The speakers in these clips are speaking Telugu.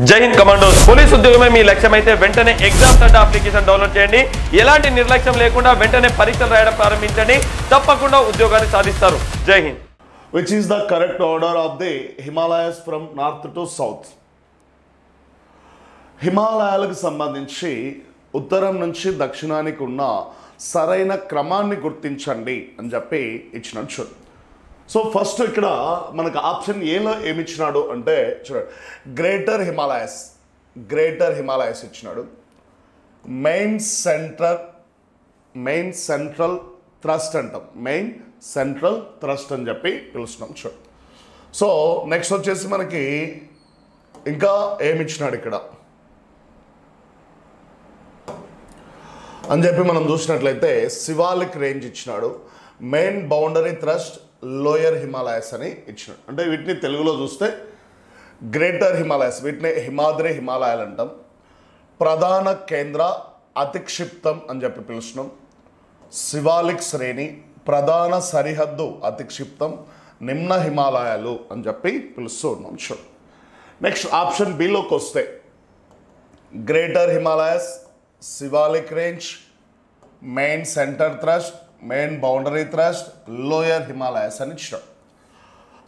జై హింద్ కమాండోస్ పోలీస్ ఉద్యోగమే మీ లక్ష్యమైతే వెంటనే ఎగ్జామ్స్ అడ్డా అప్లికేషన్ డౌన్లోడ్ చేయండి. ఎలాంటి నిర్లక్ష్యం లేకుండా వెంటనే పరీక్షలు రాయడం ప్రారంభించండి. తప్పకుండా ఉద్యోగాన్ని సాధిస్తారు. జై Hind. Which is the correct order of the Himalayas from north to south? హిమాలయాలకు సంబంధించి ఉత్తరం నుంచి దక్షిణానికి ఉన్న సరైన క్రమాన్ని గుర్తించండి అని చెప్పి ఇచ్చినట్టు చూడండి. సో ఫస్ట్ ఇక్కడ మనకు ఆప్షన్ ఏలో ఏమి ఇచ్చినాడు అంటే చూడండి, గ్రేటర్ హిమాలయస్ ఇచ్చినాడు. మెయిన్ సెంట్రల్ థ్రస్ట్ అంటాం, మెయిన్ సెంట్రల్ థ్రస్ట్ అని చెప్పి పిలుస్తున్నాం చూడండి. సో నెక్స్ట్ వచ్చేసి మనకి ఇంకా ఏమి ఇచ్చినాడు ఇక్కడ అని చెప్పి మనం చూసినట్లయితే శివాలిక్ రేంజ్ ఇచ్చినాడు, main boundary thrust lower Himalayas అని ఇచ్చినాడు. అంటే వీటిని తెలుగులో చూస్తే గ్రేటర్ హిమాలయస్, వీటిని హిమాద్రి హిమాలయాలు అంటాం. ప్రధాన కేంద్ర అతిక్షిప్తం అని చెప్పి పిలుస్తున్నాం. శివాలిక్ శ్రేణి, ప్రధాన సరిహద్దు అతిక్షిప్తం, నిమ్న హిమాలయాలు అని చెప్పి పిలుస్తూ ఉన్నాం చూడండి. నెక్స్ట్ ఆప్షన్ బిలోకి వస్తే greater Himalayas, Shivalik range, main centre thrust, main boundary thrust, lower Himalayas అని ఇచ్చాం.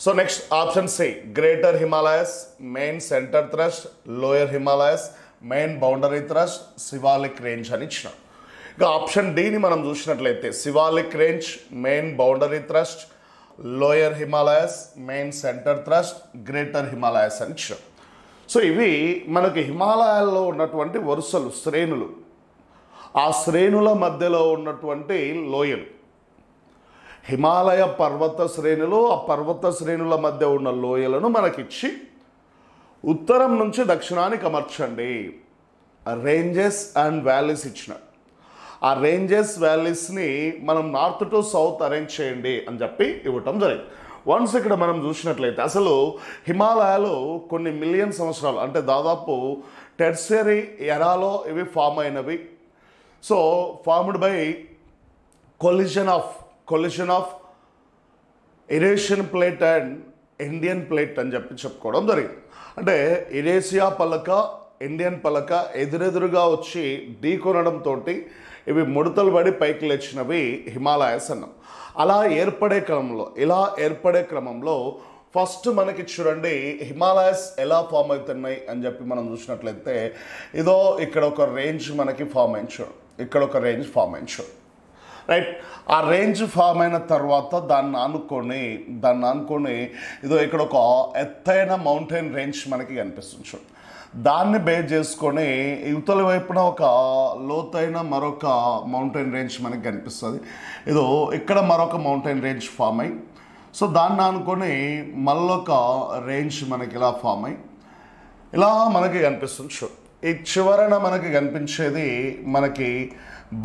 So next option C greater Himalayas, main centre thrust, lower Himalayas, main boundary thrust, Shivalik range అని ఇచ్చినాం. ఇక ఆప్షన్ డిని మనం చూసినట్లయితే Shivalik range, main boundary thrust, lower Himalayas, main centre thrust, greater Himalayas అని ఇచ్చాం. సో ఇవి మనకి హిమాలయాల్లో ఉన్నటువంటి వరుసలు, శ్రేణులు. ఆ శ్రేణుల మధ్యలో ఉన్నటువంటి లోయలు, హిమాలయ పర్వత శ్రేణులు, ఆ పర్వత శ్రేణుల మధ్య ఉన్న లోయలను మనకిచ్చి ఉత్తరం నుంచి దక్షిణానికి అమర్చండి. రేంజెస్ అండ్ వ్యాలీస్ ఇచ్చిన ఆ రేంజెస్ వ్యాలీస్ని మనం నార్త్ టు సౌత్ అరేంజ్ చేయండి అని చెప్పి ఇవ్వటం జరిగింది. వన్స్ ఇక్కడ మనం చూసినట్లయితే అసలు హిమాలయాలు కొన్ని మిలియన్ సంవత్సరాలు, అంటే దాదాపు టెర్షియరీ ఎరాలో ఇవి ఫామ్ అయినవి. So formed by collision of Eurasian plate and Indian plate అని చెప్పి చెప్పుకోవడం జరిగింది. అంటే ఇరేషియా పలక, ఇండియన్ పలక ఎదురెదురుగా వచ్చి ఢీకొనడంతో ఇవి ముడతలు పడి పైకి లేచినవి హిమాలయస్ అన్నాం. ఇలా ఏర్పడే క్రమంలో ఫస్ట్ మనకి చూడండి హిమాలయస్ ఎలా ఫామ్ అవుతున్నాయి అని చెప్పి మనం చూసినట్లయితే ఇదో ఇక్కడ ఒక రేంజ్ మనకి ఫామ్ అయింది చూడు, ఇక్కడ ఒక రేంజ్ ఫామ్ అయింది చూడు, రైట్. ఆ రేంజ్ ఫామ్ అయిన తర్వాత దాన్ని ఆనుకొని ఇదో ఇక్కడ ఒక ఎత్తైన మౌంటైన్ రేంజ్ మనకి కనిపిస్తుంది చూడు. దాన్ని బేస్ చేసుకొని ఇవతల వైపున ఒక లోతైన మరొక మౌంటైన్ రేంజ్ మనకి కనిపిస్తుంది. ఇదో ఇక్కడ మరొక మౌంటైన్ రేంజ్ ఫామ్ అయ్యి, సో దాన్ని అనుకొని మళ్ళొక రేంజ్ మనకి ఇలా ఫామ్ అయ్యి ఇలా మనకి కనిపిస్తుంది షో. ఈ చివరన మనకి కనిపించేది మనకి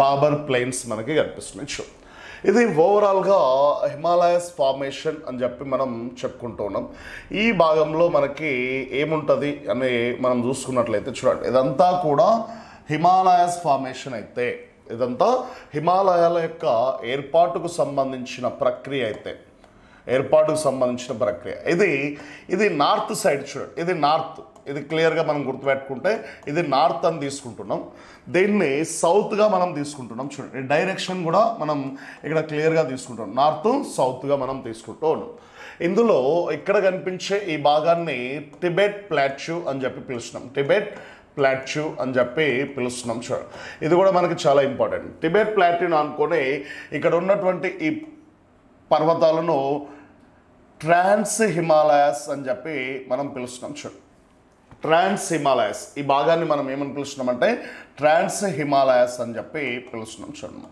బాబర్ ప్లెయిన్స్ మనకి కనిపిస్తున్నాయి షో. ఇది ఓవరాల్గా హిమాలయస్ ఫార్మేషన్ అని చెప్పి మనం చెప్పుకుంటూ ఉన్నాం. ఈ భాగంలో మనకి ఏముంటుంది అని మనం చూసుకున్నట్లయితే చూడండి, ఇదంతా కూడా హిమాలయస్ ఫార్మేషన్ అయితే, ఇదంతా హిమాలయాల యొక్క ఏర్పాటుకు సంబంధించిన ప్రక్రియ. ఇది నార్త్ సైడ్ చూడండి, ఇది నార్త్, ఇది క్లియర్గా మనం గుర్తుపెట్టుకుంటే ఇది నార్త్ అని తీసుకుంటున్నాం. దీన్ని సౌత్గా మనం తీసుకుంటున్నాం చూడండి. డైరెక్షన్ కూడా మనం ఇక్కడ క్లియర్గా తీసుకుంటాం, నార్త్ సౌత్గా మనం తీసుకుంటూ ఉన్నాం. ఇందులో ఇక్కడ కనిపించే ఈ భాగాన్ని టిబెట్ ప్లాట్యూ అని చెప్పి పిలుస్తున్నాం, చూడండి. ఇది కూడా మనకి చాలా ఇంపార్టెంట్. టిబెట్ ప్లాట్యూని అనుకొని ఇక్కడ ఉన్నటువంటి ఈ పర్వతాలను ట్రాన్స్ హిమాలయస్ అని చెప్పి మనం పిలుస్తున్నాం చూడండి. ట్రాన్స్ హిమాలయస్ ఈ భాగాన్ని మనం ఏమని పిలుస్తున్నామంటే ట్రాన్స్ హిమాలయస్ అని చెప్పి పిలుస్తున్నాం చూడండి.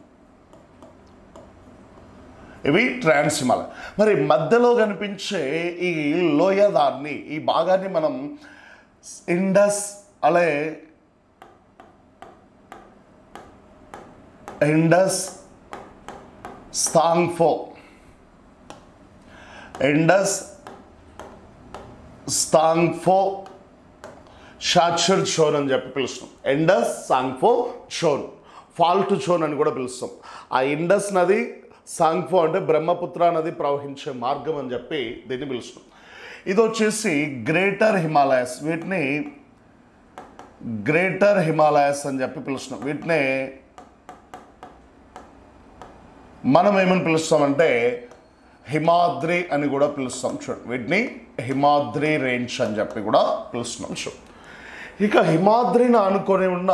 ఇవి ట్రాన్స్ హిమాలయ. మరి మధ్యలో కనిపించే ఈ లోయదాన్ని, ఈ భాగాన్ని మనం ఇండస్ సాంగ్ఫో షాచర్ చోన్ అని చెప్పి పిలుస్తాం. ఇండస్ సాంగ్ఫో చోన్, ఫాల్ట్ చోన్ అని కూడా పిలుస్తాం. ఆ ఇండస్ నది, సాంగ్ఫో అంటే బ్రహ్మపుత్ర నది ప్రవహించే మార్గం అని చెప్పి దీన్ని పిలుస్తాం. ఇది వచ్చేసి గ్రేటర్ హిమాలయస్, వీటిని గ్రేటర్ హిమాలయస్ అని చెప్పి పిలుస్తున్నాం. వీటినే మనం ఏమని పిలుస్తామంటే హిమాద్రి అని కూడా పిలుస్తాం. చూడండి, వీటిని హిమాద్రి రేంజ్ అని చెప్పి కూడా పిలుస్తున్నాం. చూడండి, ఇక హిమాద్రిని ఆనుకొని ఉన్న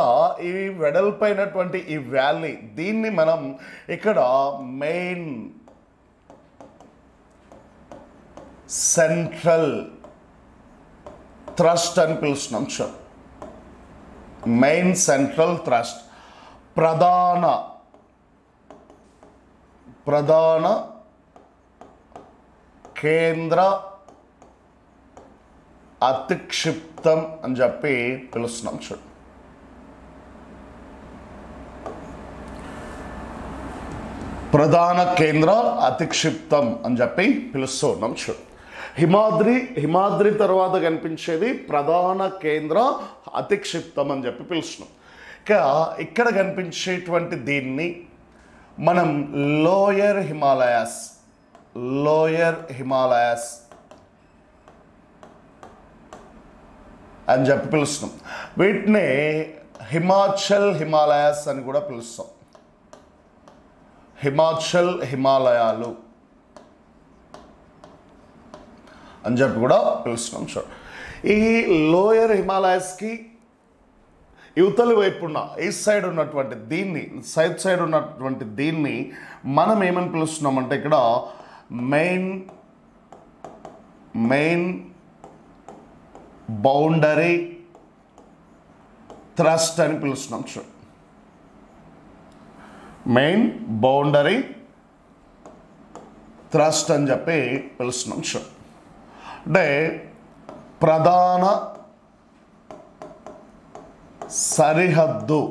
ఈ వెడల్పైనటువంటి ఈ వ్యాలీ, దీన్ని మనం ఇక్కడ మెయిన్ సెంట్రల్ థ్రస్ట్ అని పిలుస్తున్నాం. చూడండి, మెయిన్ సెంట్రల్ థ్రస్ట్, ప్రధాన కేంద్ర అతిక్షిప్తం అని చెప్పి పిలుస్తున్నాం. చూడు, ప్రధాన కేంద్ర అతిక్షిప్తం అని చెప్పి పిలుస్తూ ఉన్నాం. చూడు, హిమాద్రి తర్వాత కనిపించేది ప్రధాన కేంద్ర అతిక్షిప్తం అని చెప్పి పిలుస్తున్నాం. ఇక్కడ కనిపించేటువంటి దీన్ని మనం లోయర్ హిమాలయాస్ అని చెప్పి పిలుస్తున్నాం. వీటిని హిమాచల్ హిమాలయాస్ అని కూడా పిలుస్తాం. హిమాచల్ హిమాలయాలు అని చెప్పి కూడా పిలుస్తున్నాం. చూడ, ఈ లోయర్ హిమాలయాస్కి యువతలి వైపున్న ఈస్ట్ సైడ్ ఉన్నటువంటి దీన్ని, సౌత్ సైడ్ ఉన్నటువంటి దీన్ని మనం ఏమని పిలుస్తున్నామంటే ఇక్కడ మెయిన్ బౌండరీ థ్రస్ట్ అని పిలుస్తున్నాం. చూడండి, మెయిన్ బౌండరీ థ్రస్ట్ అని చెప్పి పిలుస్తున్నాం. చూడండి, అంటే ప్రధాన సరిహద్దు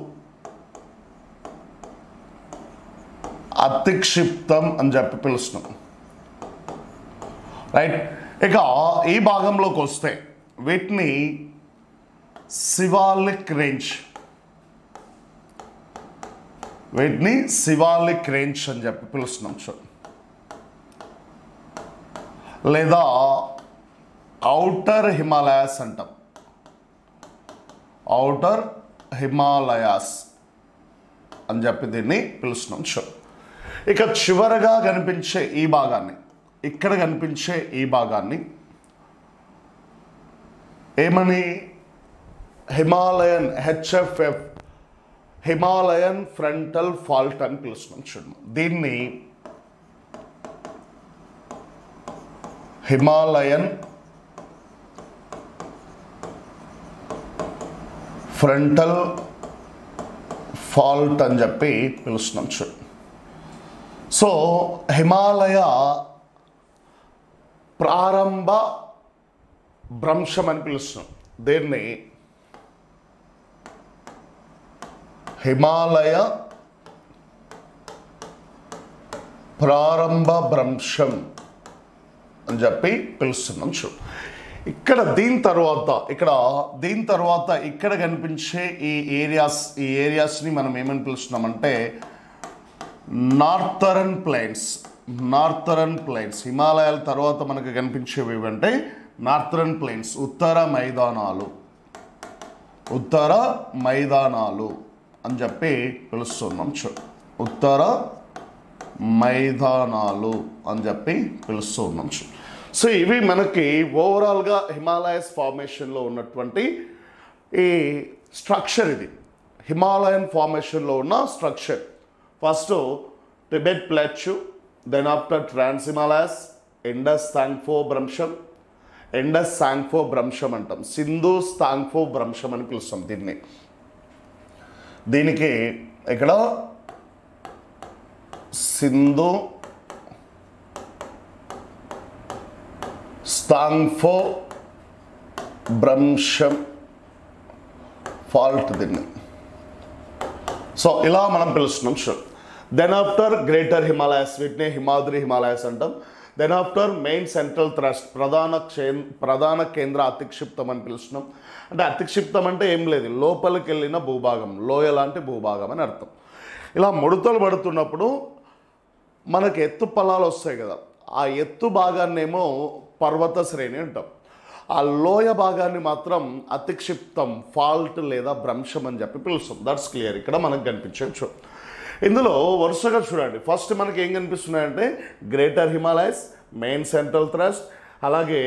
అతిక్షిప్తం అని చెప్పి పిలుస్తున్నాం. రైట్, ఇక ఈ భాగంలోకి వస్తే వీటిని శివాలిక్ రేంజ్ అని చెప్పి పిలుస్తున్నాం. చూడండి, లేదా ఔటర్ హిమాలయాస్ అంటాం. ఔటర్ హిమాలయాస్ అని చెప్పి దీన్ని పిలుస్తున్నాం. చూడండి, ఇక చివరగా కనిపించే ఈ భాగాన్ని, ఇక్కడ కనిపించే ఈ భాగాన్ని ఏమని, Himalayan HFF Himalayan frontal fault అని పిలుస్తున్నాం. చూడండి, దీన్ని హిమాలయన్ ఫ్రంటల్ ఫాల్ట్ అని చెప్పి పిలుస్తున్నాం. చూడండి, సో హిమాలయ ప్రారంభ భ్రంశం అని పిలుస్తున్నాం. దీన్ని హిమాలయ ప్రారంభ భ్రంశం అని చెప్పి పిలుస్తున్నాం. చూడు, ఇక్కడ దీని తర్వాత ఇక్కడ కనిపించే ఈ ఏరియాస్ని మనం ఏమని పిలుస్తున్నామంటే నార్థరన్ ప్లెయిన్స్. హిమాలయాల తర్వాత మనకు కనిపించేవి ఏమంటే నార్థరన్ ప్లెయిన్స్, ఉత్తర మైదానాలు అని చెప్పి పిలుస్తున్నాం. చూడు, ఉత్తర మైదానాలు అని చెప్పి పిలుస్తున్నాం. చూడు, సో ఇవి మనకి ఓవరాల్గా హిమాలయస్ ఫార్మేషన్లో ఉన్నటువంటి ఈ స్ట్రక్చర్. ఇది హిమాలయన్ ఫార్మేషన్లో ఉన్న structure. First Tibet plateau, then after trans Himalayas, Indus Tsangpo భ్రంశం అంటాం. సింధు సాంగ్ఫో భ్రంశం అని పిలుస్తాం దీనికి ఇక్కడ సింధు సాంగ్ఫో భ్రంశం ఫాల్ట్ దీన్ని. సో ఇలా మనం పిలుస్తున్నాం. Sure, then after greater Himalayas, వీటిని హిమాద్రి హిమాలయాస్ అంటాం. Then after main central thrust, ప్రధాన కేంద్ర అతిక్షిప్తం అని పిలుస్తున్నాం. అంటే అతిక్షిప్తం అంటే ఏం లేదు, లోపలికి వెళ్ళిన భూభాగం, లోయ లాంటి భూభాగం అని అర్థం. ఇలా ముడతలు పడుతున్నప్పుడు మనకు ఎత్తు పొలాలు వస్తాయి కదా, ఆ ఎత్తు భాగాన్నేమో పర్వత శ్రేణి అంటాం. ఆ లోయ భాగాన్ని మాత్రం అతిక్షిప్తం, ఫాల్ట్ లేదా భ్రంశం అని చెప్పి పిలుస్తాం. That's clear. ఇక్కడ మనకు కనిపించవచ్చు. ఇందులో వరుసగా చూడండి, ఫస్ట్ మనకి ఏం కనిపిస్తున్నాయంటే greater Himalayas, main central thrust, అలాగే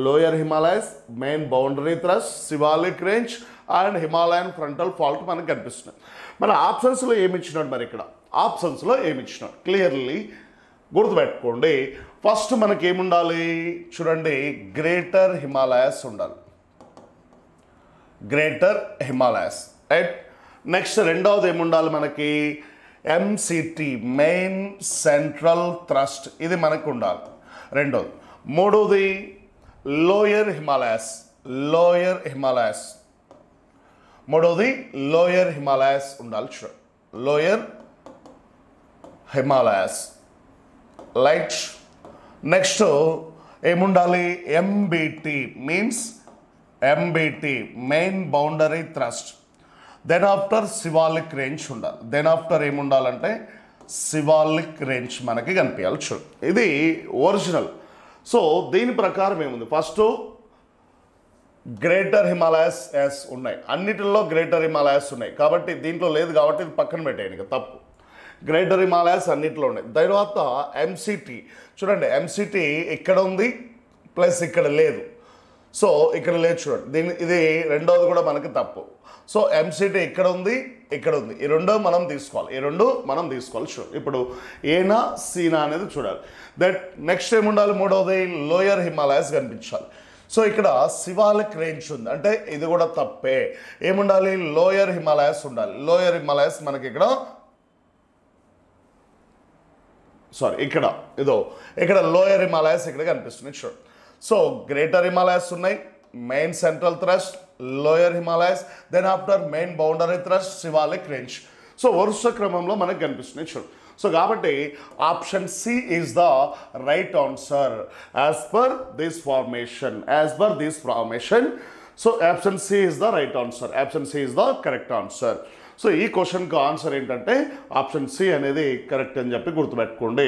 lower Himalayas, main boundary thrust, Siwalik range and Himalayan frontal fault మనకు కనిపిస్తున్నాయి. మన ఆప్షన్స్లో ఏమి ఇచ్చినాడు? మరి ఇక్కడ ఆప్షన్స్లో ఏమి ఇచ్చినాడు క్లియర్లీ గుర్తుపెట్టుకోండి. ఫస్ట్ మనకి ఏముండాలి చూడండి, గ్రేటర్ హిమాలయస్ ఉండాలి, గ్రేటర్ హిమాలయస్, రైట్. నెక్స్ట్ రెండవది ఏముండాలి మనకి, ఎంసిటి, మెయిన్ సెంట్రల్ థ్రస్ట్, ఇది మనకు ఉండాలి రెండవది. మూడవది లోయర్ హిమాలయస్, లోయర్ హిమాలయస్, మూడవది లోయర్ హిమాలయస్ ఉండాలి. చూడండి, లోయర్ హిమాలయస్, లైట్. నెక్స్ట్ ఏముండాలి, MBT means MBT, main boundary thrust. Then after Siwalik range ఉండాలి. దెన్ ఆఫ్టర్ ఏముండాలంటే సివాలిక్ రేంజ్ మనకి కనిపించాలి. చూడు, ఇది ఒరిజినల్. సో దీని ప్రకారం ఏముంది, ఫస్ట్ గ్రేటర్ హిమాలయస్ ఎస్ ఉన్నాయి, అన్నిటిలో గ్రేటర్ హిమాలయస్ ఉన్నాయి కాబట్టి దీంట్లో లేదు కాబట్టి ఇది పక్కన పెట్టేయండి, ఇక తప్పు. గ్రేటర్ హిమాలయస్ అన్నిటిలో ఉన్నాయి. తర్వాత ఎంసిటి చూడండి, ఎంసిటి ఇక్కడ ఉంది ప్లస్ ఇక్కడ లేదు, సో ఇక్కడ లేదు చూడండి, ఇది రెండవది కూడా మనకి తప్పు. సో ఎంసిటి ఇక్కడ ఉంది, ఇక్కడ ఉంది, ఈ రెండు మనం తీసుకోవాలి, ఈ రెండు మనం తీసుకోవాలి. చూడండి, ఇప్పుడు ఏనా సీనా అనేది చూడాలి. దట్ నెక్స్ట్ ఏముండాలి, మూడవది లోయర్ హిమాలయస్ కనిపించాలి. సో ఇక్కడ సివాలిక్ రేంజ్ ఉంది అంటే ఇది కూడా తప్పే. ఏముండాలి, లోయర్ హిమాలయస్ ఉండాలి. లోయర్ హిమాలయస్ మనకి ఇక్కడ ఇక్కడ ఇదో ఇక్కడ లోయర్ హిమాలయస్ ఇక్కడ కనిపిస్తుంది. చూడండి, సో గ్రేటర్ హిమాలయస్ ఉన్నాయి, main central thrust, lower Himalayas, then after main boundary thrust, Siwalik range. So వరుస క్రమంలో మనకు కనిపిస్తుంది. చూడు, సో కాబట్టి option C is the right answer as per this formation, as per this formation. So option C is the right answer, option C is the correct answer. So ఈ క్వశ్చన్కి ఆన్సర్ ఏంటంటే ఆప్షన్ సి అనేది కరెక్ట్ అని చెప్పి గుర్తుపెట్టుకోండి.